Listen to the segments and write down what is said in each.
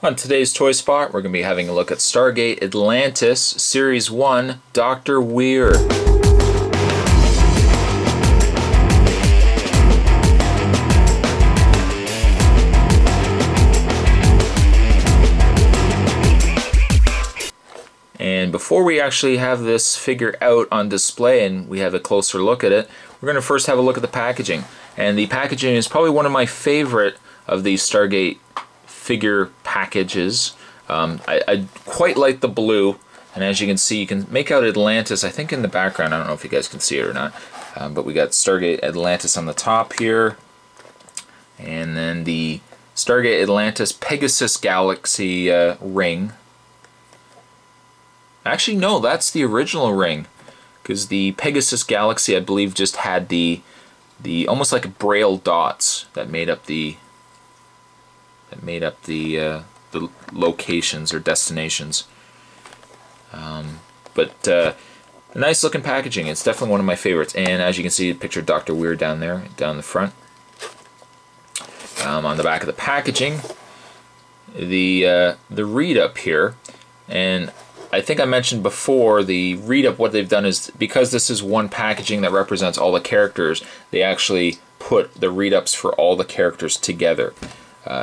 On today's Toy Spot, we're going to be having a look at Stargate Atlantis Series 1, Doctor Weir. And before we actually have this figure out on display and we have a closer look at it, we're going to first have a look at the packaging. And the packaging is probably one of my favorite of these Stargate figure packages. I quite like the blue, and as you can see, you can make out Atlantis, I think, in the background. I don't know if you guys can see it or not, but we got Stargate Atlantis on the top here, and then the Stargate Atlantis Pegasus Galaxy ring. Actually, no, that's the original ring, because the Pegasus Galaxy, I believe, just had the almost like braille dots that made up the locations or destinations. But a nice looking packaging. It's definitely one of my favorites. And as you can see, picture Dr. Weir down there, down the front. On the back of the packaging, the read up here, and I think I mentioned before, the read up, what they've done is, because this is one packaging that represents all the characters, they actually put the read ups for all the characters together.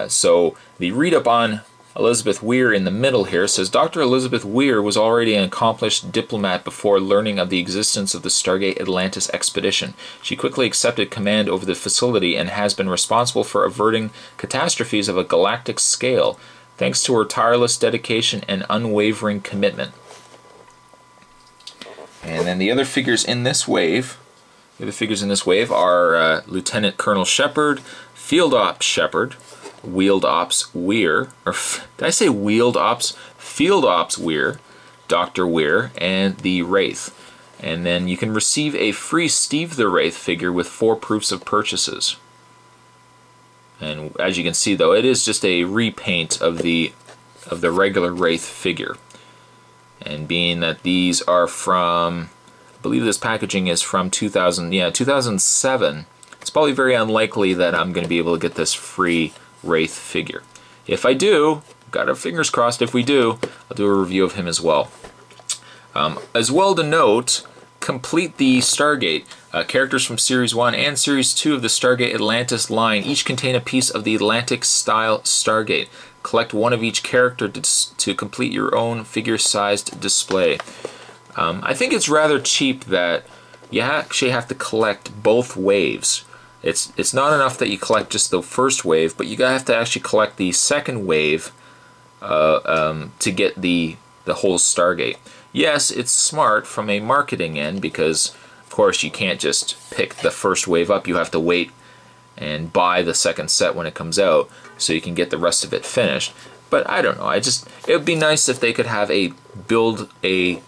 So the read-up on Elizabeth Weir in the middle here says, Dr. Elizabeth Weir was already an accomplished diplomat before learning of the existence of the Stargate Atlantis expedition. She quickly accepted command over the facility and has been responsible for averting catastrophes of a galactic scale, thanks to her tireless dedication and unwavering commitment. And then the other figures in this wave, are Lieutenant Colonel Shepard, Field Ops Shepard, Wheeled Ops Weir, or did I say Wheeled Ops? Field Ops Weir, Dr. Weir, and the Wraith. And then you can receive a free Steve the Wraith figure with 4 proofs of purchases. And as you can see, though, it is just a repaint of the regular Wraith figure. And being that these are from, I believe this packaging is from 2007, it's probably very unlikely that I'm going to be able to get this free Wraith figure. If I do, got our fingers crossed, if we do, I'll do a review of him as well. As well to note, complete the Stargate. Characters from Series 1 and Series 2 of the Stargate Atlantis line each contain a piece of the Atlantic-style Stargate. Collect one of each character to complete your own figure-sized display. I think it's rather cheap that you actually have to collect both waves. It's not enough that you collect just the first wave, but you have to actually collect the second wave to get the whole Stargate. Yes, it's smart from a marketing end, because of course you can't just pick the first wave up. You have to wait and buy the second set when it comes out so you can get the rest of it finished. But I don't know. It would be nice if they could have a build a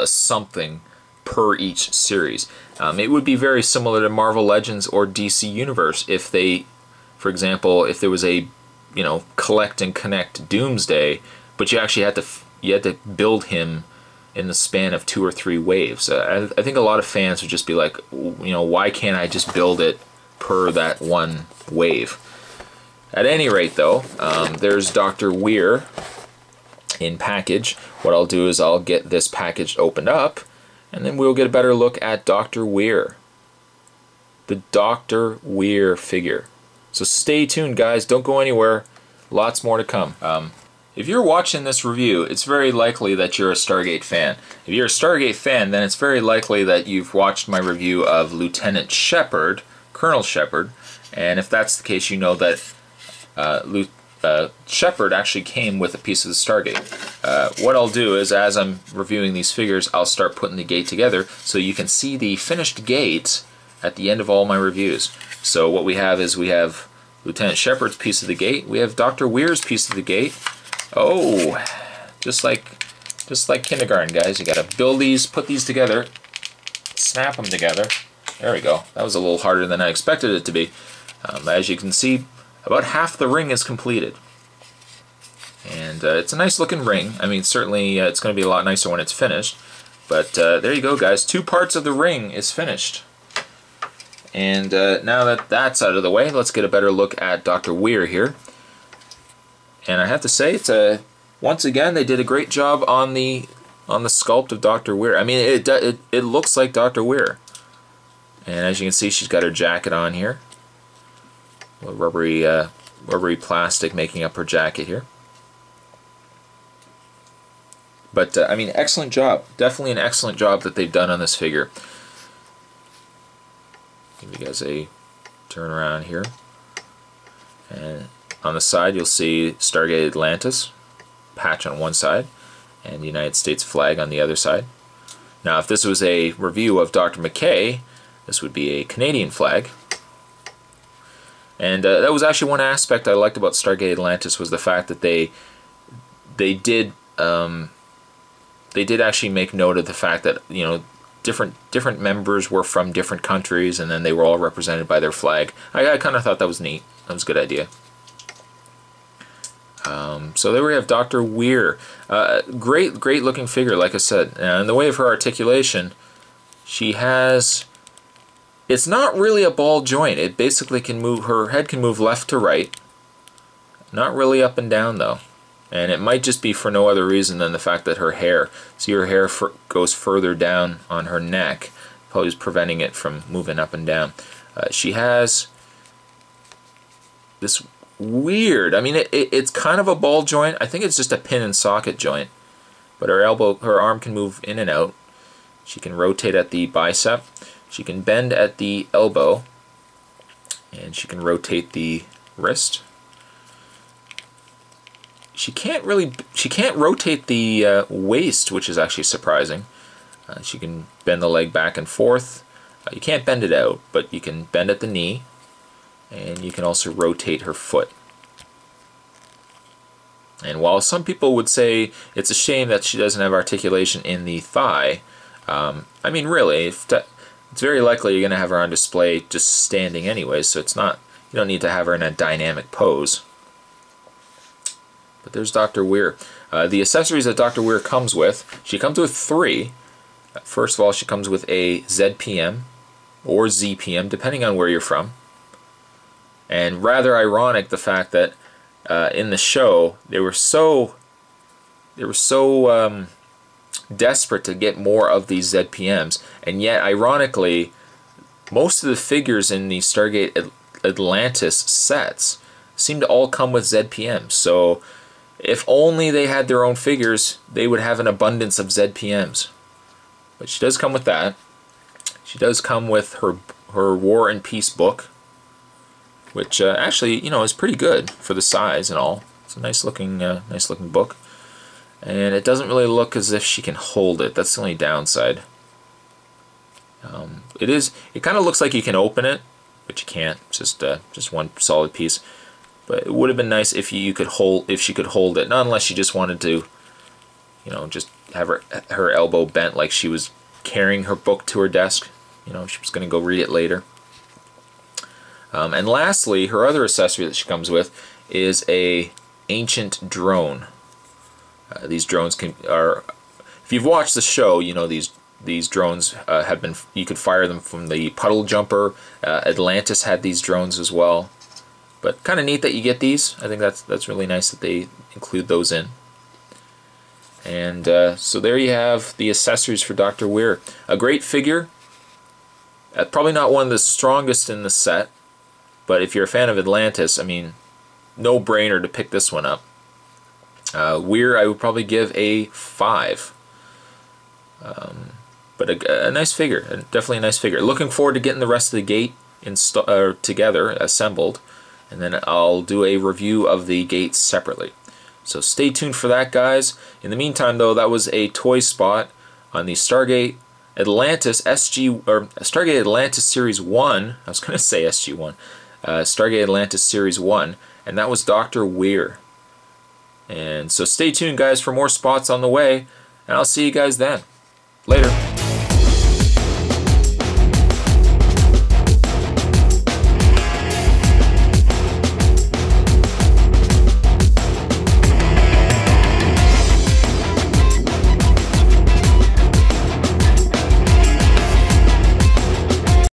something per each series. It would be very similar to Marvel Legends or DC Universe if they, for example, if there was a, collect and connect Doomsday, but you actually had to build him in the span of 2 or 3 waves. I think a lot of fans would just be like, why can't I just build it per that one wave? At any rate, though, there's Dr. Weir in package. What I'll do is I'll get this package opened up, and then we'll get a better look at Dr. Weir. The Dr. Weir figure. So stay tuned, guys. Don't go anywhere. Lots more to come. If you're watching this review, it's very likely that you're a Stargate fan. If you're a Stargate fan, then it's very likely that you've watched my review of Lieutenant Shepard, Colonel Shepard, and if that's the case, you know that Shepard actually came with a piece of the Stargate. What I'll do is, as I'm reviewing these figures, I'll start putting the gate together so you can see the finished gate at the end of all my reviews. So what we have is we have Lieutenant Shepard's piece of the gate, we have Dr. Weir's piece of the gate. Oh, just like kindergarten, guys. You gotta build these, put these together, snap them together. There we go. That was a little harder than I expected it to be. As you can see, about half the ring is completed. And it's a nice looking ring. I mean, certainly it's going to be a lot nicer when it's finished. But there you go, guys. 2 parts of the ring is finished. And now that that's out of the way, let's get a better look at Dr. Weir here. And I have to say, it's once again they did a great job on the sculpt of Doctor Weir. I mean, it looks like Doctor Weir. And as you can see, she's got her jacket on here. A rubbery plastic making up her jacket here. But I mean, excellent job. Definitely an excellent job that they've done on this figure. Give you guys a turn around here. And on the side, you'll see Stargate Atlantis patch on one side and the United States flag on the other side. Now, if this was a review of Dr. McKay, this would be a Canadian flag. And that was actually one aspect I liked about Stargate Atlantis, was the fact that they did actually make note of the fact that, you know, different members were from different countries, and then they were all represented by their flag. I kind of thought that was neat. That was a good idea. So there we have Dr. Weir. Great looking figure, like I said. In the way of her articulation, she has... It's not really a ball joint. It basically can move, her head can move left to right. Not really up and down though. And it might just be for no other reason than the fact that her hair, see her hair goes further down on her neck, probably is preventing it from moving up and down. She has this weird, I mean it's kind of a ball joint. I think it's just a pin and socket joint. But her arm can move in and out. She can rotate at the bicep. She can bend at the elbow, and she can rotate the wrist. She can't rotate the waist, which is actually surprising. She can bend the leg back and forth. You can't bend it out, but you can bend at the knee, and you can also rotate her foot. And while some people would say it's a shame that she doesn't have articulation in the thigh, I mean, really, it's very likely you're going to have her on display just standing anyway, so it's not, you don't need to have her in a dynamic pose. But there's Dr. Weir. The accessories that Dr. Weir comes with, she comes with 3. First of all, she comes with a ZPM or ZPM, depending on where you're from. And rather ironic the fact that in the show they were so desperate to get more of these ZPMs, and yet ironically most of the figures in the Stargate Atlantis sets seem to all come with ZPMs. So if only they had their own figures, they would have an abundance of ZPMs. But she does come with that. She does come with her War and Peace book, which actually, you know, is pretty good for the size and all. It's a nice looking book. And it doesn't really look as if she can hold it. That's the only downside. It kind of looks like you can open it, but you can't. It's just one solid piece. But it would have been nice if she could hold it. Not unless she just wanted to, you know, just have her elbow bent like she was carrying her book to her desk. You know, she was going to go read it later. And lastly, her other accessory that she comes with is a ancient drone. These drones are, if you've watched the show, you know these drones have been, you could fire them from the puddle jumper. Atlantis had these drones as well. But kind of neat that you get these. I think that's really nice that they include those in. And so there you have the accessories for Dr. Weir. A great figure. Probably not one of the strongest in the set, but if you're a fan of Atlantis, I mean, no brainer to pick this one up. Weir, I would probably give a 5. But a nice figure, definitely a nice figure. Looking forward to getting the rest of the gate together, assembled, and then I'll do a review of the gates separately. So stay tuned for that, guys. In the meantime, though, that was a toy spot on the Stargate Atlantis Stargate Atlantis Series 1. I was going to say SG1. Stargate Atlantis Series 1, and that was Dr. Weir. And so stay tuned, guys, for more spots on the way, and I'll see you guys then. Later.